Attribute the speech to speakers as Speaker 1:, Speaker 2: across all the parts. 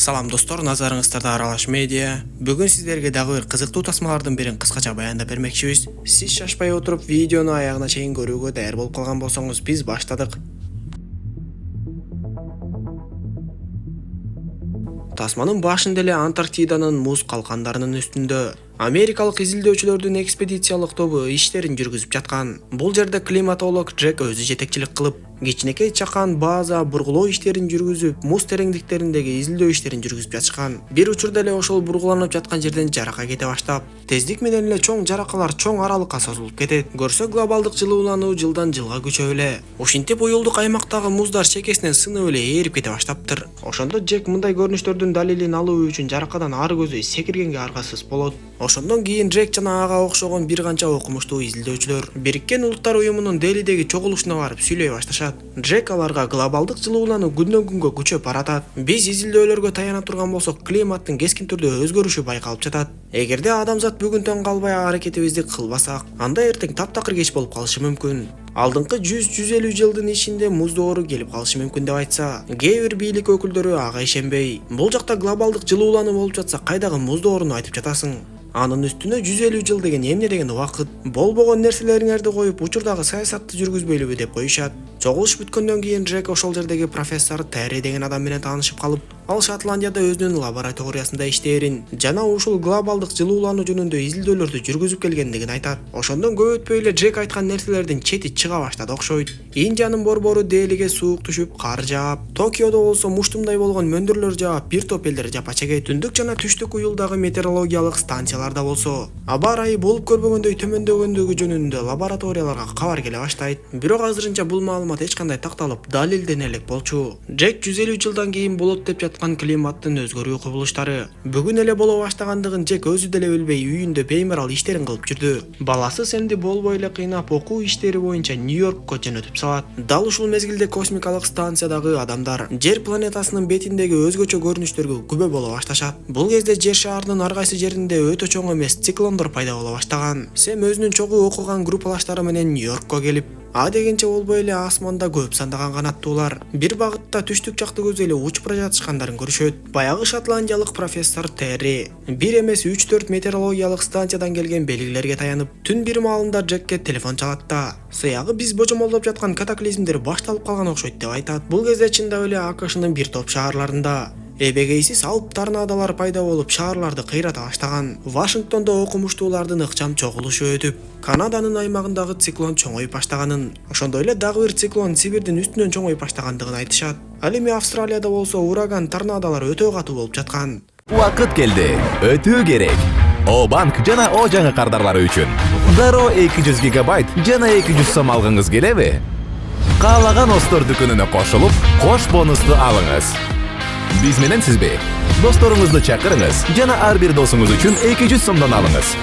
Speaker 1: Салам достор, назарыңыздарда Аралаш медиа. Бүгін сіздерге дагы бир кызыктуу тасмалардын бирин кыскача баяндап бермекчибиз. Сиз шашпай отуруп видеону аягына чейин көрүүгө даяр болуп калган болсоңуз, биз баштадык. Тасманын башында эле Антарктиданын муз калкандарынын үстүндө Америкалык изилдөөчүлөрдүн экспедициялык тобу иштерин жүргүзүп жаткан. Бул жерде климатолог Джек өзү жетекчилик кылып, кичинекей чакан база бургулоо иштерин жүргүзүп, муз тереңдиктериндеги изилдөө иштерин жүргүзүп жатышкан. Бир учурда эле ошол бургуланып жаткан жерден жарака кете баштап, тездик менен эле чоң жаракалар чоң аралыкка созулуп кетет. Көрсө глобалдык жылуулануу жылдан жылга күчөп эле. Ошентип уюлдук аймактагы муздар чекесинен сынып эле ээрип кете баштаптыр. Ошондо Джек мындай көрүнүштөрдүн далилин алуу үчүн жаракадан ары көзөй секиргенге аргасыз болот. Ошондон кийин Джек жана ага окшогон бир канча окумуштуу изилдөөчүлөр Бириккен Улуттар уюмунун Делидеги чогулушуна барып сүйлөй башташат. Джек аларга глобалдык жылуулануу күндөн күнгө күчөп баратат. Биз изилдөөлөргө таяна турган болсок, климаттын кескин түрдө өзгөрүшү байкалып жатат. Эгерде адамзат бүгүнтөн калбай аракетибизди кылбасак, анда эртең таптакыр кеч болуп калышы мүмкүн. Алдыңкы 100-150 жылдын ичинде муз доору келип калышы мүмкүн деп айтса, кээ бир бийлик өкүлдөрү ага ишенбей. Бул жакта глобалдык жылуулануу болуп жатса, кайдагы муз дооруну айтып жатасың? Анын үстүнө 150 жыл деген эмне деген убакыт? Болбогон нерселериңерди коюп, учурдагы саясатты жүргүзбөйлүбү деп коюшат. Чогулуш бүткөндөн кийин Джек ошол жердеги профессор Терри деген адам менен таанышып калып, ал Шотландияда өзүнүн лабораториясында иштээрин жана ушул глобалдык жылуулануу жөнүндө изилдөөлөрдү жүргүзүп келгендигин айтат. Ошондон көп өтпөй эле Джек айткан нерселердин чети чыга баштады окшойт. Индиянын борбору Делиге суук түшүп, кар жаап, Токиодо болсо муштумдай болгон мөндүрлөр жаап, бир топ элдер жапа чегет. Түндүк жана түштүк уюлдагы метеорологиялык станцияларда болсо аба ырайы болуп көрбөгөндөй төмөндөгөндүгү жөнүндө лабораторияларга кабар келе баштайт. Бирок азырынча бул маалымат эч кандай такталып, далилдене элек болчу. Джек 150 жылдан кийин болот деп жаткан климаттын өзгөрүү кубулуштары бүгүн эле боло баштагандыгын Джек өзү деле билбей үйүндө беймарал иштерин кылып жүрдү. Баласы Сэмди болбой эле кыйнап окуу иштери боюнча Нью-Йоркко жөнөтүп салат. Дал ушул мезгилде космикалык станциядагы адамдар Жер планетасынын бетиндеги өзгөчө көрүнүштөргө күбө боло башташат. Бул кезде Жер шаарынын ар кайсы жеринде өтө чоң эмес циклондор пайда боло баштаган. Сэм өзүнүн чогуу окуган группалаштары менен Нью-Йоркко келип, а дегенче болбой эле асманда көп сандаган канаттуулар бир багытта түштүк жакты көзөй эле учуп бара жатышкандарын көрүшөт. Баягы шотландиялык профессор Терри бир эмес 3-4 метеорологиялык станциядан келген белгилерге таянып, түн бир маалында Джекке телефон чалат да, сыягы биз божомолдоп жаткан катаклизмдер башталып калган окшойт деп айтат. Бул кезде чындап эле АКШнын бир топ шаарларында эбегейсиз алып торнадолор пайда болуп, шаарларды кыйрата баштаган. Вашингтондо окумуштуулардын ыкчам чогулушу өтүп, Канаданын аймагындагы циклон чоңоюп баштаганын, ошондой эле дагы бир циклон Сибирдин үстүнөн чоңоюп баштагандыгын айтышат. Ал эми Австралияда болсо ураган, торнадолор өтө катуу болуп жаткан.
Speaker 2: Убакыт келди. Өтүү керек. О-банк жана О жаңы кардарлары үчүн дароо 200 гигабайт жана 200 сом алгыңыз келеби? Каалаган Остор дүкөнүнө кошулуп, кош бонусту алыңыз. Биз менен сизби? Досторуңузду чакырыңыз жана ар бир досуңуз үчүн 200 сомдон алыңыз.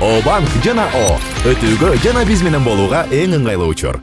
Speaker 2: О-банк жана О өтүүгө жана биз менен болууга эң ыңгайлуу учур.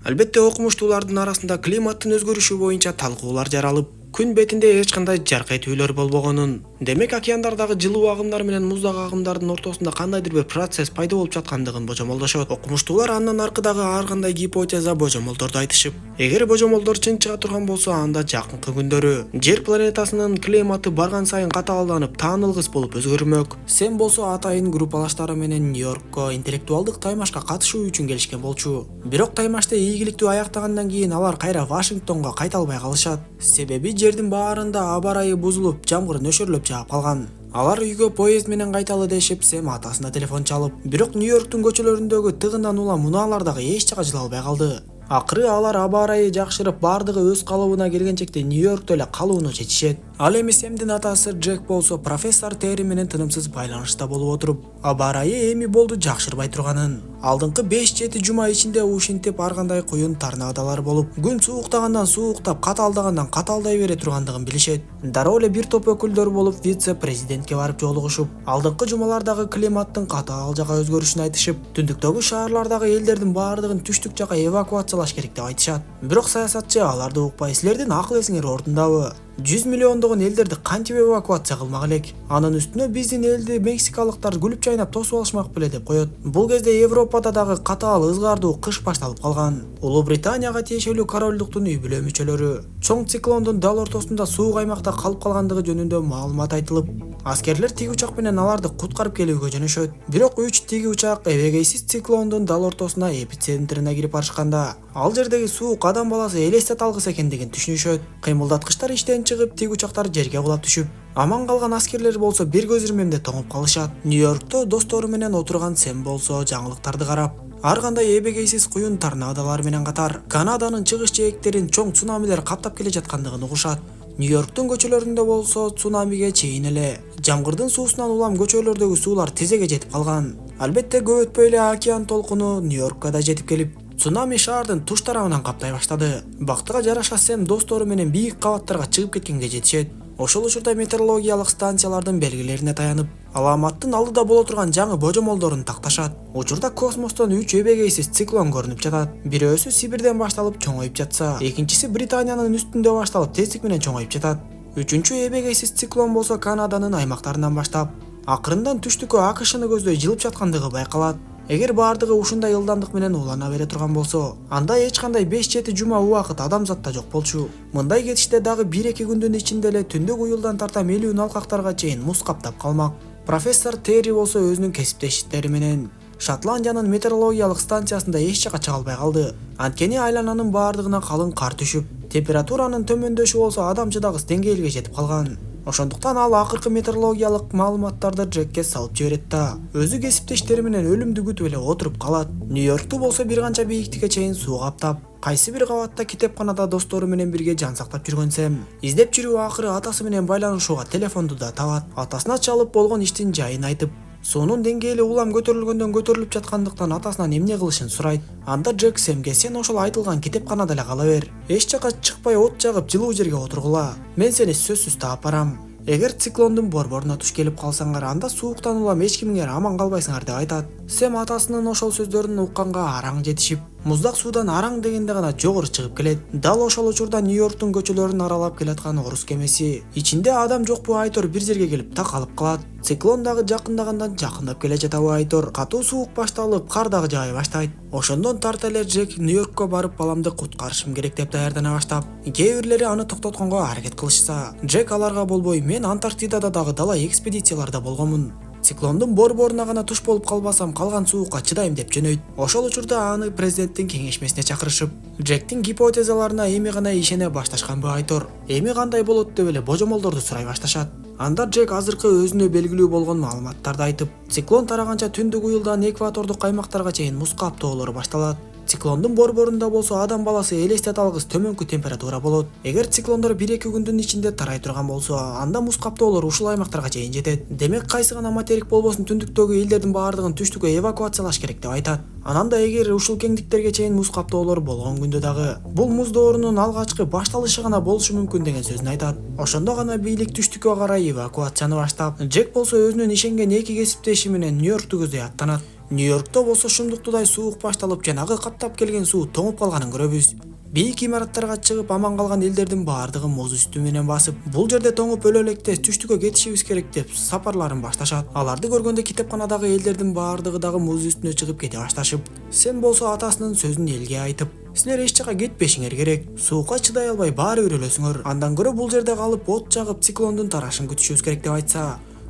Speaker 1: Албетте окумуштуулардын арасында климаттын өзгөрүшү боюнча талкуулар жаралып, күн бетинде эч кандай жаркайтуулар болбогонун, демек океандардагы жылуу агымдар менен муздак агымдардын ортосунда кандайдыр бир процесс пайда болуп жаткандыгын божомолдошот. Окумуштуулар андан аркыдагы ар кандай гипотеза, божомолдорду айтышып, эгер божомолдор чын чыга турган болсо, анда жакынкы күндөрү Жер планетасынын климаты барган сайын катаалданып, таанылгыс болуп өзгөрмөк. Сэм болсо атайын группалаштары менен Нью-Йоркко интеллектуалдык таймашка катышуу үчүн келишкен болчу. Бирок таймашты ийгиликтүү аяктагандан кийин алар кайра Вашингтонго кайта албай калышат. Себеби жердин баарында аба ырайы бузулуп, жамгыр нөшөрлөп жаап калган. Алар үйгө поезд менен кайталы дешип, Сэм атасына телефон чалып, бирок Нью-Йорктун көчөлөрүндөгү тыгындан улам унаалар дагы эч жака жыла албай калды. Акыры алар аба ырайы жакшырып, бардыгы өз калыбына келгенчекте Нью-Йоркто эле калууну чечишет. Ал эми Сэмдин атасы Джек болсо профессор Терри менен тынымсыз байланышта болуп отуруп, аба ырайы эми болду жакшырбай турганын, алдыңкы 5-7 жума ичинде ушинтип ар кандай куюн торнадолор болуп, күн сууктагандан сууктап, катаалдагандан катаалдай бере тургандыгын билишет. Дароо эле бир топ өкүлдөр болуп вице-президентке барып жолугушуп, алдыңкы жумалардагы климаттын катаал жака өзгөрүшүн айтышып, түндүктөгү шаарлардагы элдердин баардыгын түштүк жака эвакуациялаш керек деп айтышат. Бирок саясатчы аларды укпай, силердин акыл эсиңер ордундабы? 100 миллиондогон элдерди кантип эвакуация кылмак элек? Анын үстүнө биздин элди мексикалыктар күлүп чайнап тосуп алышмак беле деп коет. Бул кезде Европада дагы катаал ызгаардуу кыш башталып калган. Улуу Британияга тиешелүү королдуктун үй бүлө мүчөлөрү чоң циклондун дал ортосунда суук аймакта калып калгандыгы жөнүндө маалымат айтылып, аскерлер тиги учак менен аларды куткарып келүүгө жөнөшөт. Бирок 3 тиги учак эбегейсиз циклондун дал ортосуна эпицентрине кирип барышканда, ал жердеги суук адам баласы элестет алгыс экендигин түшүнүшөт. Кыймылдаткычтар иштен чыгып, тиги учактар жерге кулап түшүп, аман калган аскерлер болсо бир көз ирмемде тоңуп калышат. Нью-Йоркто достору менен отурган Сэм болсо жаңылыктарды карап, ар кандай эбегейсиз куюн торнадолор менен катар Канаданын чыгыш жээктерин чоң цунамилер каптап келе жаткандыгын угушат. Нью-Йорктун көчөлөрүндө болсо цунамиге чейин эле жамгырдын суусунан улам көчөлөрдөгү суулар тизеге жетип калган. Албетте көп өтпөй эле океан толкуну Нью-Йоркко да жетип келип, цунами шаардын туш тарабынан каптай баштады. Бактыга жараша Сэм достору менен бийик кабаттарга чыгып кеткенге жетишет. Ошол учурда метеорологиялык станциялардын белгилерине таянып, аламаттын алдыда боло турган жаңы божомолдорун такташат. Учурда космостон 3 эбегейсиз циклон көрүнүп жатат. Бирөөсү Сибирден башталып чоңоюп жатса, экинчиси Британиянын үстүндө башталып тездик менен чоңоюп жатат. Үчүнчү эбегейсиз циклон болсо Канаданын аймактарынан баштап, акырындан түштүккө АКШны көздөй жылып жаткандыгы байкалат. Эгер баардыгы ушундай ылдамдык менен улана бере турган болсо, анда эч кандай 5-7 жума убакыт адамзатта жок болчу. Мындай кетиште дагы 1-2 күндүн ичинде эле түндүк уюлдан тарта миллион алкактарга чейин муз каптап калмак. Профессор Терри болсо өзүнүн кесиптештери менен Шотландиянын метеорологиялык станциясында эч жака чыга албай калды. Анткени айлананын баардыгына калың кар түшүп, температуранын төмөндөшү болсо адам чыдагыс деңгээлге жетип калган. Ошондуктан ал акыркы метеорологиялык маалыматтарды Джекке салып жиберет да, өзү кесиптештери менен өлүмдү күтүп эле отуруп калат. Нью-Йоркту болсо бир канча бийиктикке чейин суу каптап, кайсы бир кабатта китепканада достору менен бирге жан сактап жүргөн Сэм издеп жүрүү акыры атасы менен байланышууга телефонду да табат. Атасына чалып болгон иштин жайын айтып, суунун деңгээли улам көтөрүлгөндөн көтөрүлүп жаткандыктан атасынан эмне кылышын сурайт. Анда Джек Сэмге сен ошол айтылган китепканада эле кала бер. Эч жака чыкпай от жагып жылуу жерге отургула. Мен сени сөзсүз таап барам. Эгер циклондун борборуна туш келип калсаңар, анда сууктан улам эч кимиңер аман калбайсыңар деп айтат. Сэм атасынын ошол сөздөрүн укканга араң жетишип, муздак суудан араң дегенде гана жогору чыгып келет. Дал ошол учурда Нью-Йорктун көчөлөрүн аралап келаткан орус кемеси ичинде адам жокпу айтор бир жерге келип такалып калат. Циклон дагы жакындагандан жакындап келе жатабы айтор. Катуу суук башталып, кар дагы жаай баштайт. Ошондон тарта эле Джек Нью-Йоркко барып баламды куткарышым керек деп даярдана баштап, кээ бирлери аны токтотконго аракет кылышса, Джек аларга болбой, мен Антарктидада дагы дала экспедицияларда болгонмун. Циклондун борборуна гана туш болуп калбасам, калган суукка чыдайм деп жөнөйт. Ошол учурда аны президенттин кеңешмесине чакырышып, Джектин гипотезаларына эми гана ишене башташканбы айтор. Эми кандай болот деп эле божомолдорду сурай башташат. Анда Джек азыркы өзүнө белгилүү болгон маалыматтарды айтып, циклон тараганча түндүк уюлдан экватордук аймактарга чейин муз каптоолору башталат. Циклондун борборунда болсо адам баласы элестете алгыс төмөнкү температура болот. Эгер циклондор 1-2 күндүн ичинде тарай турган болсо, анда муз каптоолор ушул аймактарга чейин жетет. Демек кайсы гана материк болбосун түндүктөгү элдердин баардыгын түштүккө эвакуациялаш керек деп айтат. Анан да эгер ушул кеңдиктерге чейин муз каптоолор болгон күндө дагы бул муз доорунун алгачкы башталышы гана болушу мүмкүн деген сөзүн айтат. Ошондо гана бийлик түштүккө карай эвакуацияны баштап, Джек болсо өзүнүн ишенген 2 кесиптеши менен Нью-Йоркту көздөй аттанат. Нью-Йоркто болсо шумдуктудай суук башталып, жанагы каптап келген суу тоңуп калганын көрөбүз. Бийик имараттарга чыгып аман калган элдердин баардыгы муз үстү менен басып, бул жерде тоңуп өлө электе түштүккө кетишибиз керек деп сапарларын башташат. Аларды көргөндө китепканадагы элдердин баардыгы дагы муз үстүнө чыгып кете башташып, Сэм болсо атасынын сөзүн элге айтып, силер эч жака кетпешиңер керек. Суукка чыдай албай баары бир өлөсүңөр. Андан көрө бул жерде калып от жагып циклондун тарашын күтүшүбүз керек деп айтса,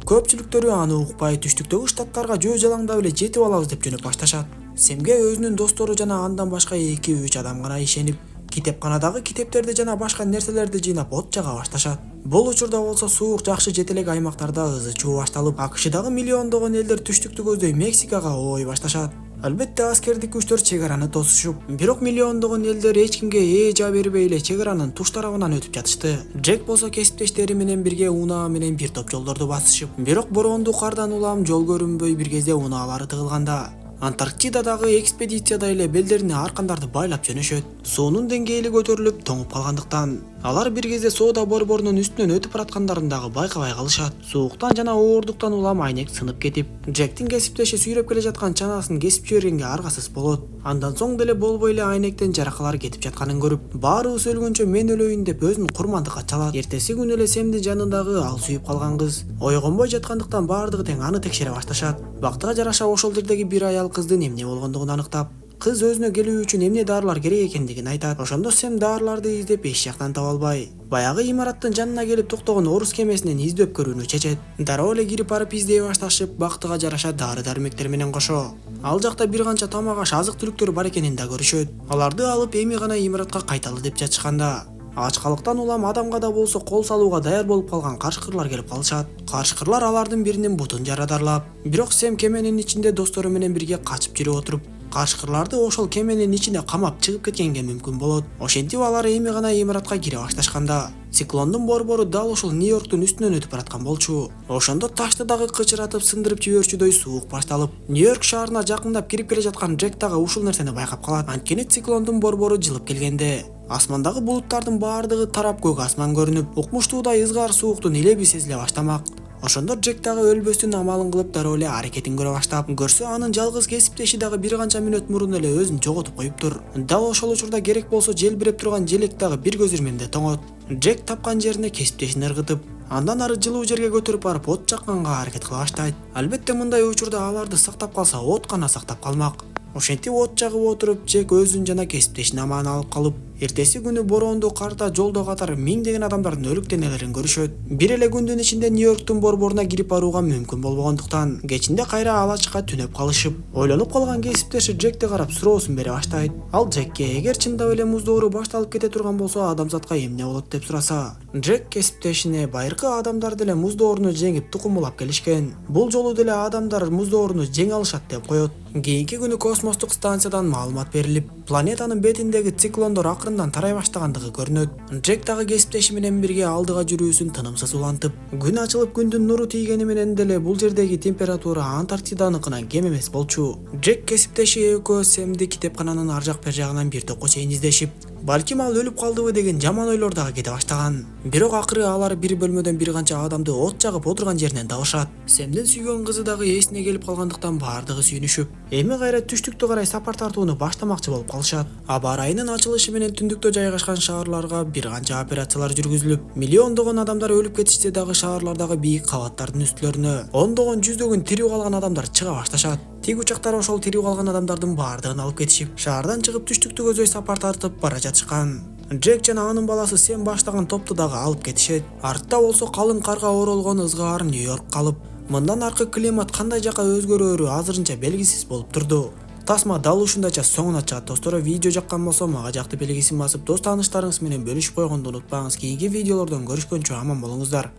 Speaker 1: көпчүлүктөрү аны укпай түштүктөгү штаттарга жөө жалаңдап эле жетип алабыз деп жөнөп башташат. Сэмге өзүнүн достору жана андан башка 2-3 адам гана ишенип, китепканадагы китептерди жана башка нерселерди жыйнап от жага башташат. Бул учурда болсо суук жакшы жете элек аймактарда ызы чуу башталып, АКШдагы миллиондогон элдер түштүктү көздөй Мексикага ой башташат. Албетте аскердик күчтөр чек араны тосушуп, бирок миллиондогон элдер эч кимге жаа бербей эле чек аранын туш тарабынан өтүп жатышты. Джек болсо кесиптештери менен бирге унаа менен бир топ жолдорду басышып, бирок бороондуу кардан улам жол көрүнбөй бир кезде унаалары тыгылганда, Антарктидадагы экспедицияда эле белдерине аркандарды байлап жөнөшөт. Суунун деңгээли көтөрүлүп тоңуп калгандыктан Алар бир кезде соода борборунун үстүнөн өтүп бараткандарын дагы байкабай калышат. Сууктан жана ооруктуктан улам айнек сынып кетип, Джектин кесиптеши сүйрөп келе жаткан чанаасын кесип жибергенге аргасыз болот. Андан соң деле болбой эле айнектен жаракалар кетип жатканын көрүп, баарыбыз өлгөнчө мен өлөйүн деп өзүн курмандыкка чалат. Эртеси күнү эле Семдин жанындагы ал сүйүп калган кыз ойгонбой жаткандыктан баардыгы тең аны текшере башташат. Бактыга жараша ошол жердеги бир аял кыздын эмне болгондугун аныктап, кыз өзүнө келүү үчүн эмне дарылар керек экендигин айтат. Ошондо Сэм дарыларды издеп эч жактан таба албай, баягы имараттын жанына келип токтогон орус кемесинен издөп көрүүнү чечет. Дароо эле кирип барып издей башташып, бактыга жараша дары-дармектер менен кошо ал жакта бир канча тамак аш азык-түлүктөр бар экенин да көрүшөт. Аларды алып эми гана имаратка кайталы деп жатышканда, ачкалыктан улам адамга да болсо кол салууга даяр болуп калган карышкырлар келип калышат. Карышкырлар алардын биринин бутун жарадарлап, бирок Сэм кеменин ичинде достору менен бирге качып жүрүп отуруп, карышкырларды ошол кеменин ичине камап чыгып кеткенге мүмкүн болот. Ошентип алар эми гана имаратка кире башташканда, циклондун борбору дал ушул Нью-Йорктун үстүнөн өтүп бараткан болчу. Ошондо ташты дагы кычыратып сындырып жиберчүдөй суук башталып, Нью-Йорк шаарына жакындап кирип келе жаткан Джек дагы ушул нерсени байкап калат. Анткени циклондун борбору жылып келгенде асмандагы булуттардын баардыгы тарап көк асман көрүнүп, укмуштуудай ызгаар сууктун илеби сезиле баштамак. Ошондо Джек дагы өлбөстүн амалын кылып дароо эле аракетин көрө баштап, көрсө анын жалгыз кесиптеши дагы бир канча мүнөт мурун эле өзүн жоготуп коюптур. Дал ошол учурда керек болсо желбиреп турган желек дагы бир көз ирмемде тоңот. Джек тапкан жерине кесиптешин ыргытып, андан ары жылуу жерге көтөрүп барып от жакканга аракет кыла баштайт. Албетте мындай учурда аларды сактап калса, от гана сактап калмак. Ошентип от жагып отуруп, Джек өзүн жана кесиптешин аман алып калып, эртеси күнү бороондуу карда жолдо катар миңдеген адамдардын өлүк денелерин көрүшөт. Бир эле күндүн ичинде Нью-Йорктун борборуна кирип барууга мүмкүн болбогондуктан, кечинде кайра алачыкка түнөп калышып, ойлонуп калган кесиптеши Джекти карап суроосун бере баштайт. Ал Джекке эгер чындап эле муздоору башталып кете турган болсо, адамзатка эмне болот деп сураса, Джек кесиптешине байыркы адамдар деле муздооруну жеңип тукумулап келишкен. Бул жолу деле адамдар муздооруну жеңе алышат деп коет. Кийинки күнү космостук станциядан маалымат берилип, планетанын бетиндеги циклондор акырындан тарай баштагандыгы көрүнөт. Джек дагы кесиптеши менен бирге алдыга жүрүүсүн тынымсыз улантып, күн ачылып күндүн нуру тийгени менен деле бул жердеги температура Антарктиданыкынан кем эмес болчу. Джек кесиптеши экөө Сэмди китепкананын ар жак бер жагынан бир топко чейин издешип, балким ал өлүп калдыбы деген жаман ойлор дагы кете баштаган. Бирок акыры алар бир бөлмөдөн бир канча адамды от жагып отурган жеринен табышат. Сэмдин сүйгөн кызы дагы эсине келип калгандыктан баардыгы сүйүнүшүп, эми кайра түштүктө карай сапар тартууну баштамакчы болуп калышат. Аба ырайынын ачылышы менен түндүктө жайгашкан шаарларга бир канча операциялар жүргүзүлүп, миллиондогон адамдар өлүп кетишсе дагы шаарлардагы бийик кабаттардын үстүлөрүнө ондогон жүздөгөн тирүү калган адамдар чыга башташат. Тик учактар ошол тирүү калган адамдардын баардыгын алып кетишип, шаардан чыгып түштүктү көздөй сапар тартып бара жатышкан. Джек жана анын баласы Сэм баштаган топту дагы алып кетишет. Артта болсо калың карга оролгон ызгаар Нью-Йорк калып, мындан аркы климат кандай жака өзгөрөөрү азырынча белгисиз болуп турду. Тасма дал ушундайча соңуна чыгат. Достор, видео жаккан болсо мага жакты белгисин басып, дос тааныштарыңыз менен бөлүшүп койгонду унутпаңыз. Кийинки видеолордон көрүшкөнчө аман болуңуздар.